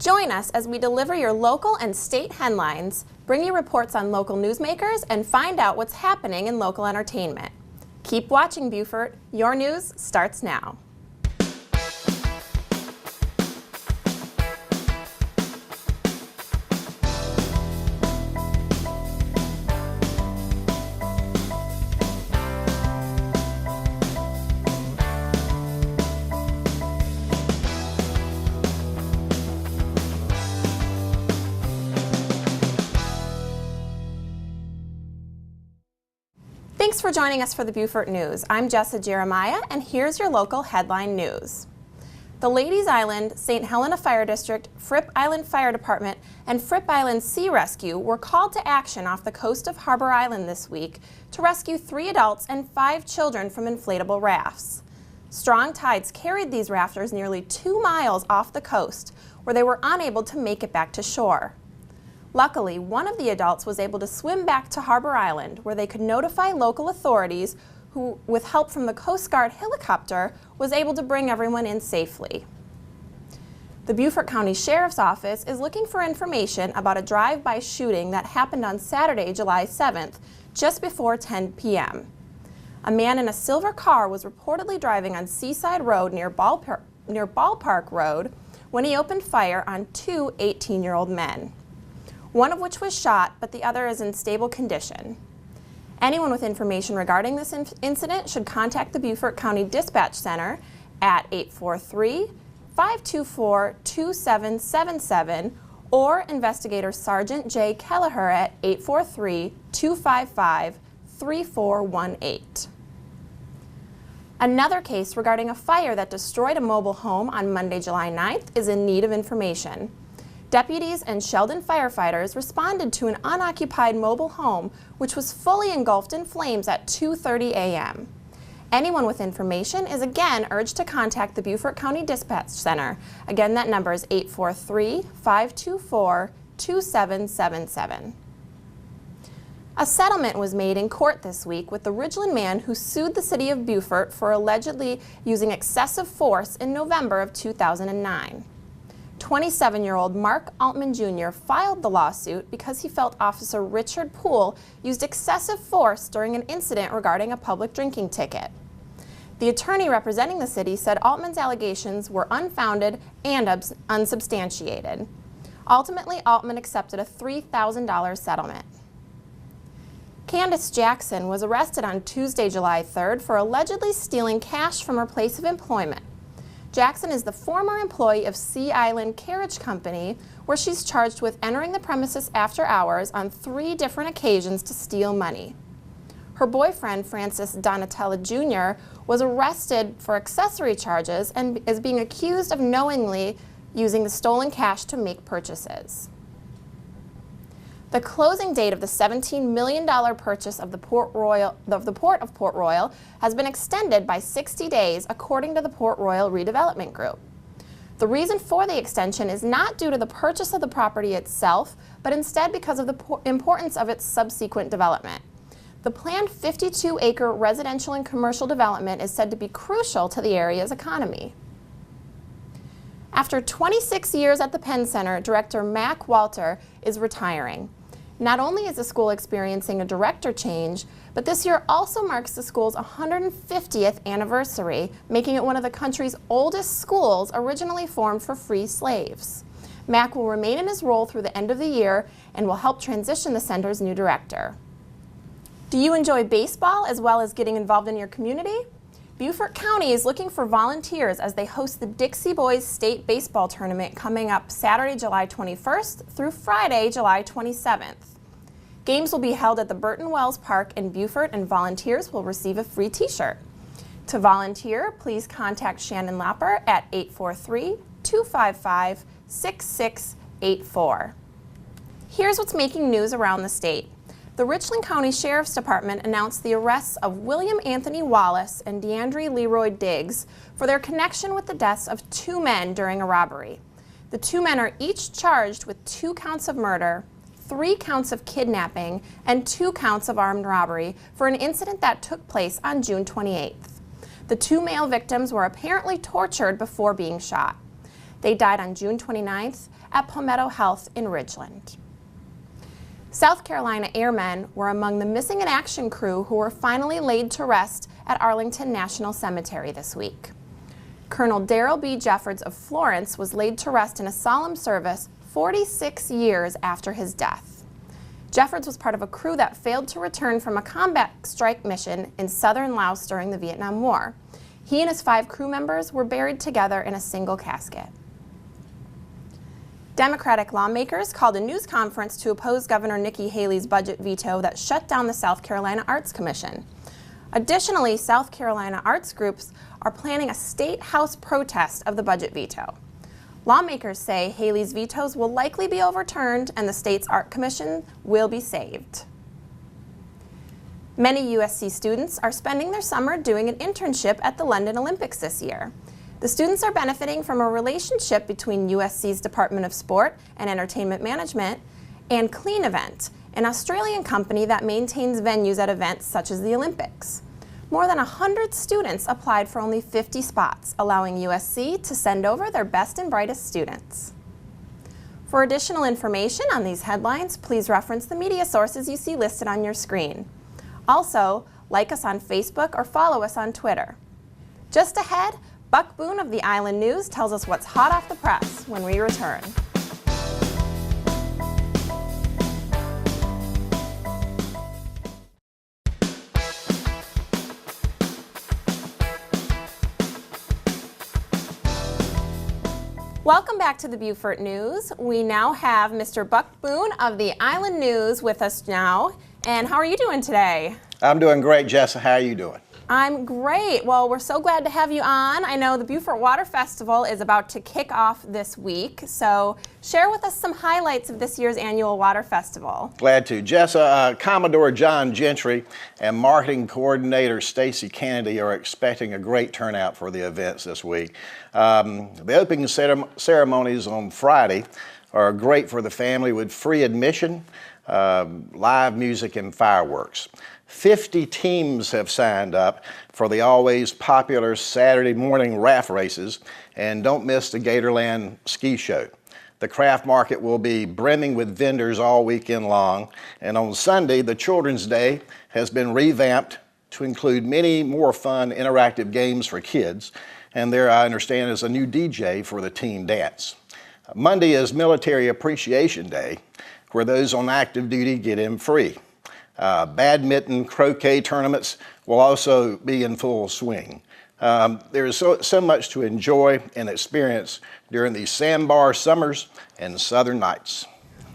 Join us as we deliver your local and state headlines, bring you reports on local newsmakers, and find out what's happening in local entertainment. Keep watching, Beaufort. Your news starts now. Thanks for joining us for the Beaufort News. I'm Jessa Jeremiah, and here's your local headline news. The Ladies Island, St. Helena Fire District, Fripp Island Fire Department, and Fripp Island Sea Rescue were called to action off the coast of Harbor Island this week to rescue 3 adults and 5 children from inflatable rafts. Strong tides carried these rafters nearly 2 miles off the coast, where they were unable to make it back to shore. Luckily, one of the adults was able to swim back to Harbor Island, where they could notify local authorities who, with help from the Coast Guard helicopter, was able to bring everyone in safely. The Beaufort County Sheriff's Office is looking for information about a drive-by shooting that happened on Saturday, July 7th, just before 10 p.m. A man in a silver car was reportedly driving on Seaside Road near Ballpark Road when he opened fire on 2 18-year-old men. One of which was shot, but the other is in stable condition. Anyone with information regarding this incident should contact the Beaufort County Dispatch Center at 843-524-2777 or Investigator Sergeant J. Kelleher at 843-255-3418. Another case regarding a fire that destroyed a mobile home on Monday, July 9th is in need of information. Deputies and Sheldon firefighters responded to an unoccupied mobile home which was fully engulfed in flames at 2:30 a.m. Anyone with information is again urged to contact the Beaufort County Dispatch Center. Again, that number is 843-524-2777. A settlement was made in court this week with the Ridgeland man who sued the city of Beaufort for allegedly using excessive force in November of 2009. 27-year-old Mark Altman Jr. filed the lawsuit because he felt Officer Richard Poole used excessive force during an incident regarding a public drinking ticket. The attorney representing the city said Altman's allegations were unfounded and unsubstantiated. Ultimately, Altman accepted a $3,000 settlement. Candace Jackson was arrested on Tuesday, July 3rd for allegedly stealing cash from her place of employment. Jackson is the former employee of Sea Island Carriage Company, where she's charged with entering the premises after hours on 3 different occasions to steal money. Her boyfriend, Francis Donatella Jr., was arrested for accessory charges and is being accused of knowingly using the stolen cash to make purchases. The closing date of the $17 million purchase of the Port of Port Royal has been extended by 60 days, according to the Port Royal Redevelopment Group. The reason for the extension is not due to the purchase of the property itself, but instead because of the importance of its subsequent development. The planned 52-acre residential and commercial development is said to be crucial to the area's economy. After 26 years at the Penn Center, director Mac Walter is retiring. Not only is the school experiencing a director change, but this year also marks the school's 150th anniversary, making it one of the country's oldest schools originally formed for free slaves. Mac will remain in his role through the end of the year and will help transition the center's new director. Do you enjoy baseball as well as getting involved in your community? Beaufort County is looking for volunteers as they host the Dixie Boys State Baseball Tournament coming up Saturday, July 21st through Friday, July 27th. Games will be held at the Burton Wells Park in Beaufort, and volunteers will receive a free t-shirt. To volunteer, please contact Shannon Lapper at 843-255-6684. Here's what's making news around the state. The Richland County Sheriff's Department announced the arrests of William Anthony Wallace and DeAndre Leroy Diggs for their connection with the deaths of 2 men during a robbery. The 2 men are each charged with 2 counts of murder, 3 counts of kidnapping, and 2 counts of armed robbery for an incident that took place on June 28th. The 2 male victims were apparently tortured before being shot. They died on June 29th at Palmetto Health in Ridgeland. South Carolina airmen were among the missing in action crew who were finally laid to rest at Arlington National Cemetery this week. Colonel Darrell B. Jeffords of Florence was laid to rest in a solemn service 46 years after his death. Jeffords was part of a crew that failed to return from a combat strike mission in southern Laos during the Vietnam War. He and his 5 crew members were buried together in a single casket. Democratic lawmakers called a news conference to oppose Governor Nikki Haley's budget veto that shut down the South Carolina Arts Commission. Additionally, South Carolina arts groups are planning a state house protest of the budget veto. Lawmakers say Haley's vetoes will likely be overturned and the state's art commission will be saved. Many USC students are spending their summer doing an internship at the London Olympics this year. The students are benefiting from a relationship between USC's Department of Sport and Entertainment Management and Clean Event, an Australian company that maintains venues at events such as the Olympics. More than 100 students applied for only 50 spots, allowing USC to send over their best and brightest students. For additional information on these headlines, please reference the media sources you see listed on your screen. Also, like us on Facebook or follow us on Twitter. Just ahead, Buck Boone of the Island News tells us what's hot off the press when we return. Welcome back to the Beaufort News. We now have Mr. Buck Boone of the Island News with us now. And how are you doing today? I'm doing great, Jessa. How are you doing? I'm great. Well, we're so glad to have you on. I know the Beaufort Water Festival is about to kick off this week, so share with us some highlights of this year's annual Water Festival. Glad to. Jessa, Commodore John Gentry and Marketing Coordinator Stacy Kennedy are expecting a great turnout for the events this week. The opening ceremonies on Friday are great for the family with free admission, live music, and fireworks. 50 teams have signed up for the always popular Saturday morning raft races, and don't miss the Gatorland ski show. The craft market will be brimming with vendors all weekend long, and on Sunday, the Children's Day has been revamped to include many more fun interactive games for kids, and there, I understand, is a new DJ for the teen dance. Monday is Military Appreciation Day, where those on active duty get in free. Badminton, croquet tournaments will also be in full swing. There is so much to enjoy and experience during these sandbar summers and southern nights.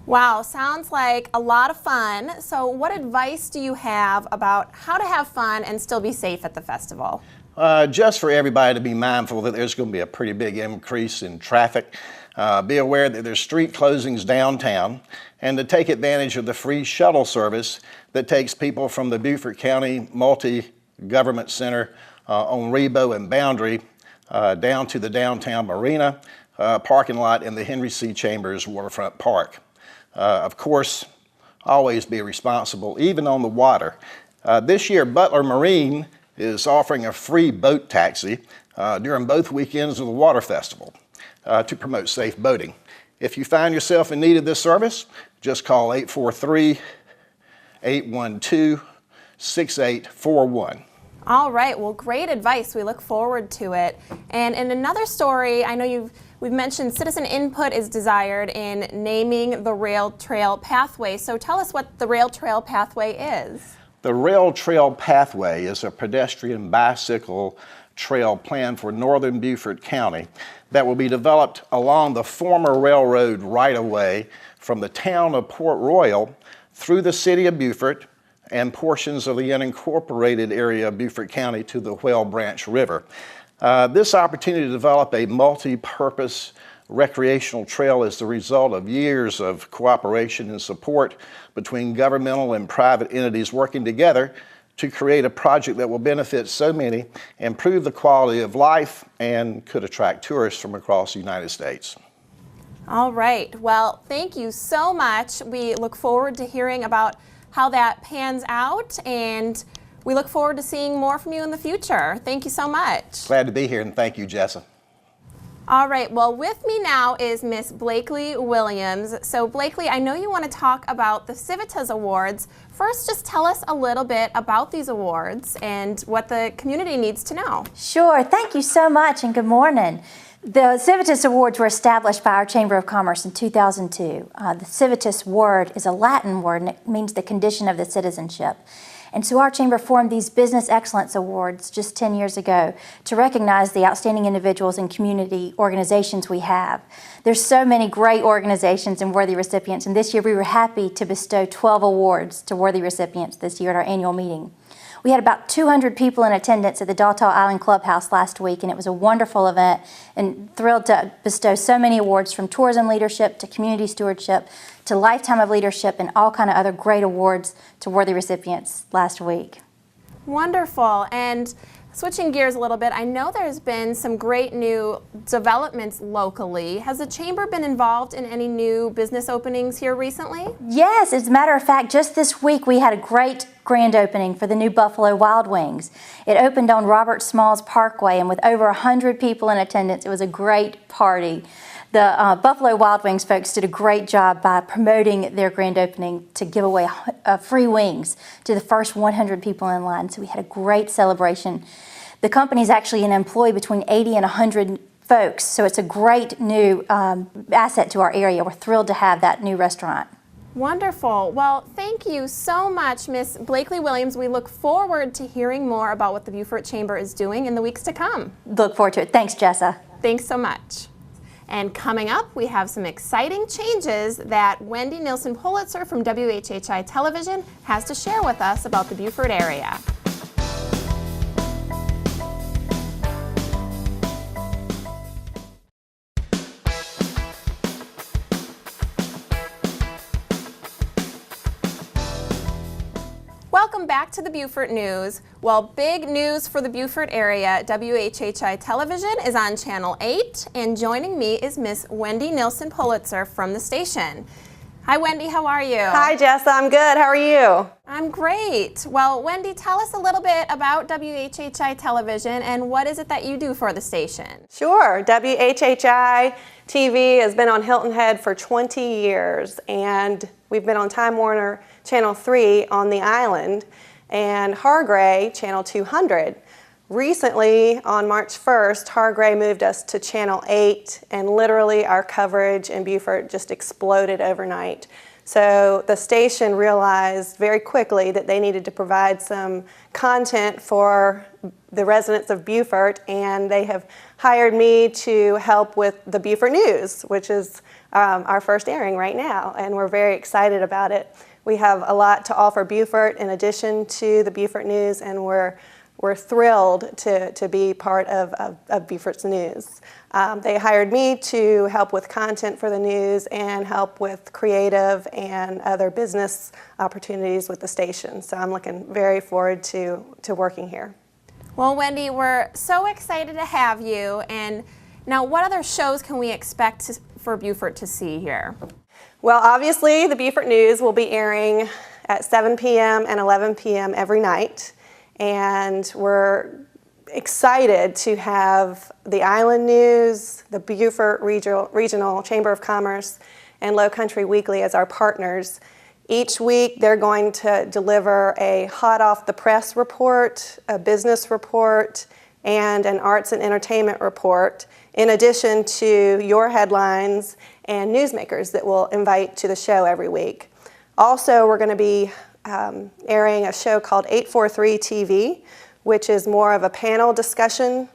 Wow, sounds like a lot of fun. So what advice do you have about how to have fun and still be safe at the festival? Just for everybody to be mindful that there's going to be a pretty big increase in traffic. Be aware that there's street closings downtown, and to take advantage of the free shuttle service that takes people from the Beaufort County Multi-Government Center on Rebo and Boundary down to the downtown marina parking lot in the Henry C. Chambers Waterfront Park. Of course, always be responsible, even on the water. This year, Butler Marine is offering a free boat taxi during both weekends of the Water Festival to promote safe boating. If you find yourself in need of this service, just call 843-812-6841. All right, well, great advice. We look forward to it. And in another story, I know we've mentioned citizen input is desired in naming the rail trail pathway. So tell us what the rail trail pathway is. The rail trail pathway is a pedestrian bicycle trail planned for northern Beaufort County that will be developed along the former railroad right-of-way from the town of Port Royal through the city of Beaufort and portions of the unincorporated area of Beaufort County to the Whale Branch River. This opportunity to develop a multi-purpose recreational trail is the result of years of cooperation and support between governmental and private entities working together to create a project that will benefit so many, improve the quality of life, and could attract tourists from across the United States. All right, well, thank you so much. We look forward to hearing about how that pans out, and we look forward to seeing more from you in the future. Thank you so much. Glad to be here, and thank you, Jessa. All right, well, with me now is Miss Blakely Williams. So Blakely, I know you want to talk about the Civitas Awards. First, just tell us a little bit about these awards and what the community needs to know. Sure, thank you so much and good morning. The Civitas Awards were established by our Chamber of Commerce in 2002. The Civitas word is a Latin word and it means the condition of the citizenship. And so our Chamber formed these Business Excellence Awards just 10 years ago to recognize the outstanding individuals and community organizations we have. There's so many great organizations and worthy recipients, and this year we were happy to bestow 12 awards to worthy recipients this year at our annual meeting. We had about 200 people in attendance at the Daltall Island Clubhouse last week, and it was a wonderful event, and thrilled to bestow so many awards from tourism leadership to community stewardship to lifetime of leadership and all kind of other great awards to worthy recipients last week. Wonderful. And switching gears a little bit, I know there's been some great new developments locally. Has the Chamber been involved in any new business openings here recently? Yes, as a matter of fact, just this week we had a great grand opening for the new Buffalo Wild Wings. It opened on Robert Smalls Parkway, and with over 100 people in attendance, it was a great party. The Buffalo Wild Wings folks did a great job by promoting their grand opening to give away free wings to the first 100 people in line. So we had a great celebration. The company's actually an employee between 80 and 100 folks, so it's a great new asset to our area. We're thrilled to have that new restaurant. Wonderful. Well, thank you so much, Miss Blakely Williams. We look forward to hearing more about what the Beaufort Chamber is doing in the weeks to come. Look forward to it. Thanks, Jessa. Thanks so much. And coming up, we have some exciting changes that Wendy Nilsen Pollitzer from WHHI Television has to share with us about the Beaufort area. Welcome back to the Beaufort News. Well, big news for the Beaufort area. WHHI Television is on Channel 8, and joining me is Miss Wendy Nilsen Pollitzer from the station. Hi, Wendy. How are you? Hi, Jessa. I'm good. How are you? I'm great. Well, Wendy, tell us a little bit about WHHI Television and what is it that you do for the station? Sure. WHHI-TV has been on Hilton Head for 20 years, and we've been on Time Warner Channel 3 on the island and Hargray Channel 200. Recently, on March 1st, Hargray moved us to Channel 8, and literally our coverage in Beaufort just exploded overnight. So the station realized very quickly that they needed to provide some content for the residents of Beaufort, and they have hired me to help with the Beaufort News, which is our first airing right now, and we're very excited about it. We have a lot to offer Beaufort in addition to the Beaufort News, and we're thrilled to be part of Beaufort's news. They hired me to help with content for the news and help with creative and other business opportunities with the station. So I'm looking very forward to working here. Well, Wendy, we're so excited to have you. And now, what other shows can we expect for Beaufort to see here? Well, obviously, the Beaufort News will be airing at 7 p.m. and 11 p.m. every night. And we're excited to have the Island News, the Beaufort Regional Chamber of Commerce, and Low Country Weekly as our partners. Each week they're going to deliver a hot off the press report, a business report, and an arts and entertainment report, in addition to your headlines and newsmakers that we'll invite to the show every week. Also, we're going to be airing a show called WHHI-TV, which is more of a panel discussion,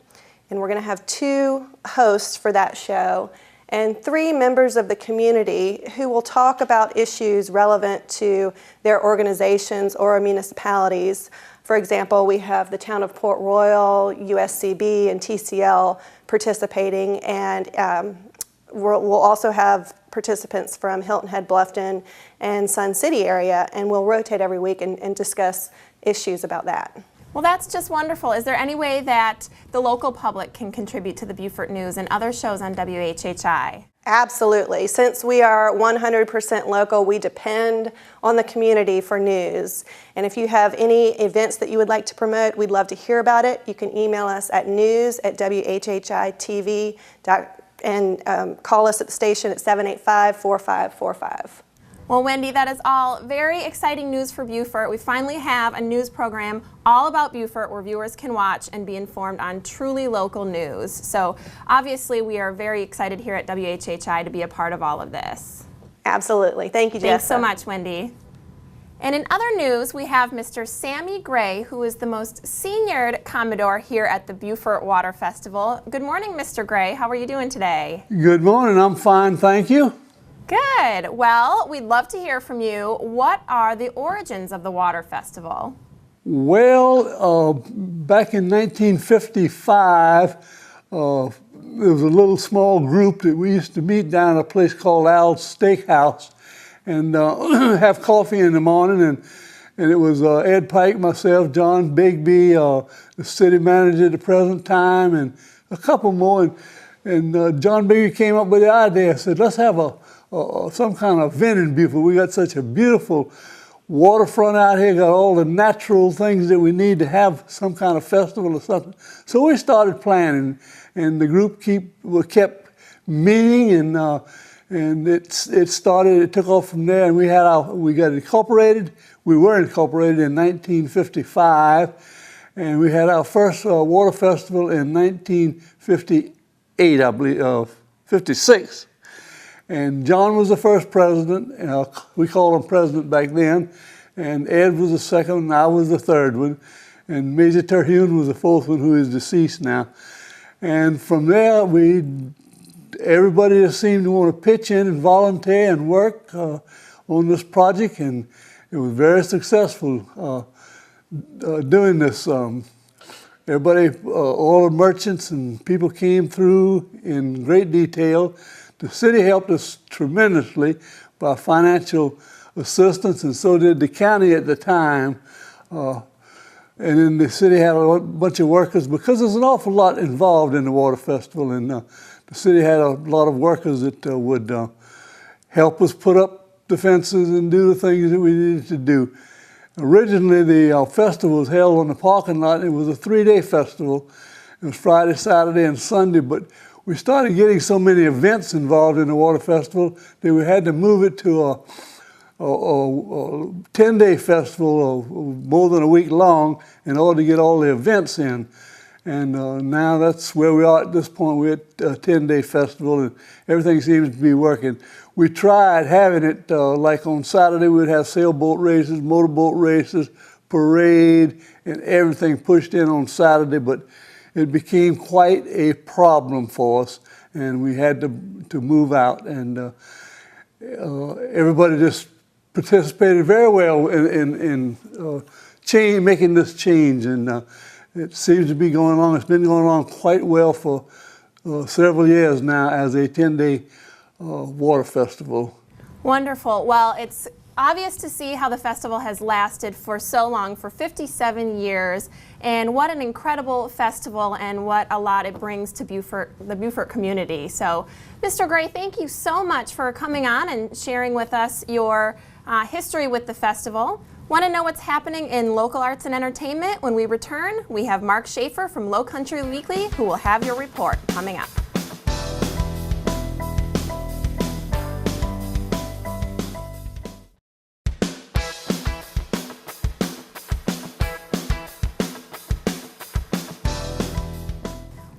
and we're going to have 2 hosts for that show and 3 members of the community who will talk about issues relevant to their organizations or municipalities. For example, we have the town of Port Royal, USCB, and TCL participating, and we'll also have participants from Hilton Head, Bluffton, and Sun City area, and we'll rotate every week and discuss issues about that. Well, that's just wonderful. Is there any way that the local public can contribute to the Beaufort News and other shows on WHHI? Absolutely. Since we are 100% local, we depend on the community for news. And if you have any events that you would like to promote, we'd love to hear about it. You can email us at news@whhitv.com. and call us at the station at 785-4545. Well, Wendy, that is all very exciting news for Beaufort. We finally have a news program all about Beaufort where viewers can watch and be informed on truly local news. So obviously we are very excited here at WHHI to be a part of all of this. Absolutely. Thank you, Jessa. Thanks so much, Wendy. And in other news, we have Mr. Sammy Gray, who is the most seniored Commodore here at the Beaufort Water Festival. Good morning, Mr. Gray. How are you doing today? Good morning. I'm fine, thank you. Good. Well, we'd love to hear from you. What are the origins of the Water Festival? Well, back in 1955, there was a little small group that we used to meet down at a place called Al's Steakhouse and have coffee in the morning. And it was Ed Pike, myself, John Bigby, the city manager at the present time, and a couple more. And John Bigby came up with the idea, said, let's have some kind of event in Beaufort. We got such a beautiful waterfront out here, got all the natural things that we need to have some kind of festival or something. So we started planning, and the group kept meeting, and it took off from there, and we got incorporated. We were incorporated in 1955, and we had our first water festival in 1958, I believe, 56. And John was the first president. We called him president back then. And Ed was the second, and I was the third one. And Major Terhune was the fourth one, who is deceased now. And from there, everybody just seemed to want to pitch in and volunteer and work on this project. And it was very successful doing this. Everybody, all the merchants and people came through in great detail. The city helped us tremendously by financial assistance, and so did the county at the time. And then the city had a bunch of workers, because there's an awful lot involved in the Water Festival, and the city had a lot of workers that would help us put up the fences and do the things that we needed to do. Originally, the festival was held on the parking lot. It was a 3-day festival. It was Friday, Saturday, and Sunday, but we started getting so many events involved in the Water Festival that we had to move it to a 10-day festival, more than a week long, in order to get all the events in. And now that's where we are at this point. We're at a 10-day festival, and everything seems to be working. We tried having it like on Saturday, we'd have sailboat races, motorboat races, parade, and everything pushed in on Saturday, but it became quite a problem for us, and we had to move out. And everybody just participated very well in making this change, and it seems to be going along. It's been going along quite well for several years now as a 10-day water festival. Wonderful. Well, it's obvious to see how the festival has lasted for so long, for 57 years, and what an incredible festival and what a lot it brings to Beaufort, the Beaufort community. So, Mr. Gray, thank you so much for coming on and sharing with us your history with the festival. Want to know what's happening in local arts and entertainment? When we return, we have Mark Shaffer from Low Country Weekly, who will have your report coming up.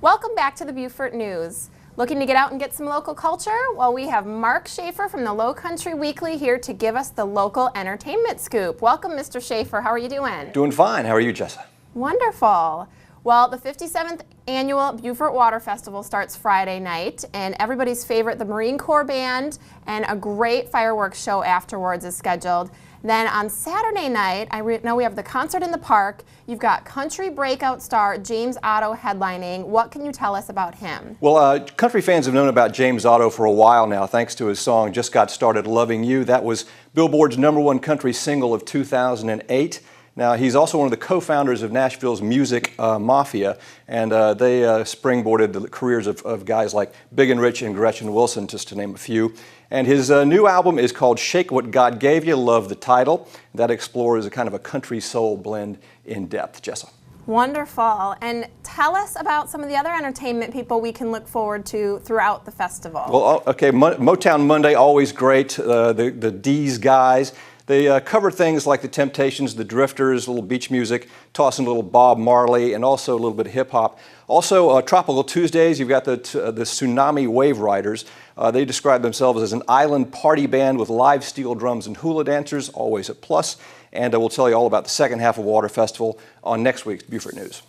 Welcome back to the Beaufort News. Looking to get out and get some local culture? Well, we have Mark Shaffer from the Low Country Weekly here to give us the local entertainment scoop. Welcome, Mr. Shaffer. How are you doing? Doing fine. How are you, Jessa? Wonderful. Well, the 57th annual Beaufort Water Festival starts Friday night, and everybody's favorite, the Marine Corps Band, and a great fireworks show afterwards is scheduled. Then on Saturday night, I know we have the concert in the park. You've got country breakout star James Otto headlining. What can you tell us about him? Well, country fans have known about James Otto for a while now, thanks to his song Just Got Started Loving You. That was Billboard's #1 country single of 2008. Now, he's also one of the co-founders of Nashville's Music Mafia, and they springboarded the careers of guys like Big and Rich and Gretchen Wilson, just to name a few. And his new album is called Shake What God Gave You. Love the title. That explores a kind of a country soul blend in depth. Jessa. Wonderful. And tell us about some of the other entertainment people we can look forward to throughout the festival. Well, okay, Motown Monday, always great. The D's guys. They cover things like the Temptations, the Drifters, a little beach music, tossing a little Bob Marley, and also a little bit of hip hop. Also, Tropical Tuesdays, you've got the Tsunami Wave Riders. They describe themselves as an island party band with live steel drums and hula dancers, always a plus. And we'll tell you all about the second half of Water Festival on next week's Beaufort News.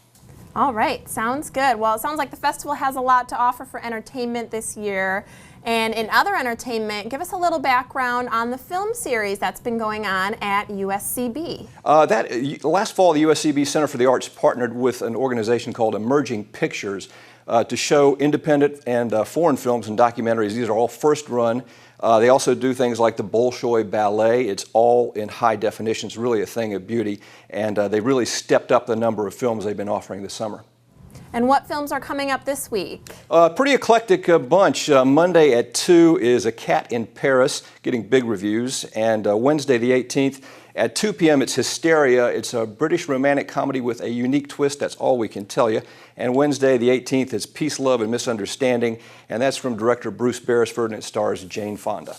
All right, sounds good. Well, it sounds like the festival has a lot to offer for entertainment this year. And in other entertainment, give us a little background on the film series that's been going on at USCB. Last fall, the USCB Center for the Arts partnered with an organization called Emerging Pictures to show independent and foreign films and documentaries. These are all first run. They also do things like the Bolshoi Ballet. It's all in high definition. It's really a thing of beauty. And they really stepped up the number of films they've been offering this summer. And what films are coming up this week? Pretty eclectic bunch. Monday at 2 is A Cat in Paris, getting big reviews. And Wednesday the 18th at 2 p.m. it's Hysteria. It's a British romantic comedy with a unique twist. That's all we can tell you. And Wednesday the 18th is Peace, Love, and Misunderstanding. And that's from director Bruce Beresford, and it stars Jane Fonda.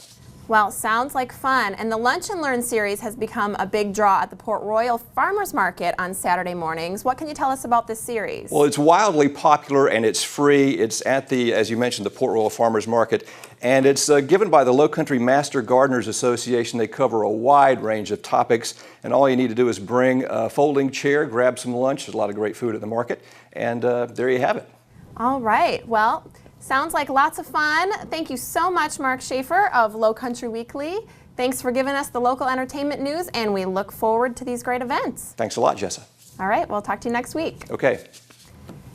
Well, sounds like fun. And the Lunch and Learn series has become a big draw at the Port Royal Farmers Market on Saturday mornings. What can you tell us about this series? Well, it's wildly popular and it's free. It's at the, as you mentioned, the Port Royal Farmers Market. And it's given by the Low Country Master Gardeners Association. They cover a wide range of topics. And all you need to do is bring a folding chair, grab some lunch. There's a lot of great food at the market. And there you have it. All right. Well, sounds like lots of fun. Thank you so much, Mark Shaffer of Low Country Weekly. Thanks for giving us the local entertainment news, and we look forward to these great events. Thanks a lot, Jessa. All right, we'll talk to you next week. Okay.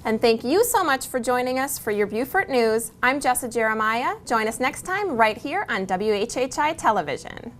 And thank you so much for joining us for your Beaufort News. I'm Jessa Jeremiah. Join us next time right here on WHHI Television.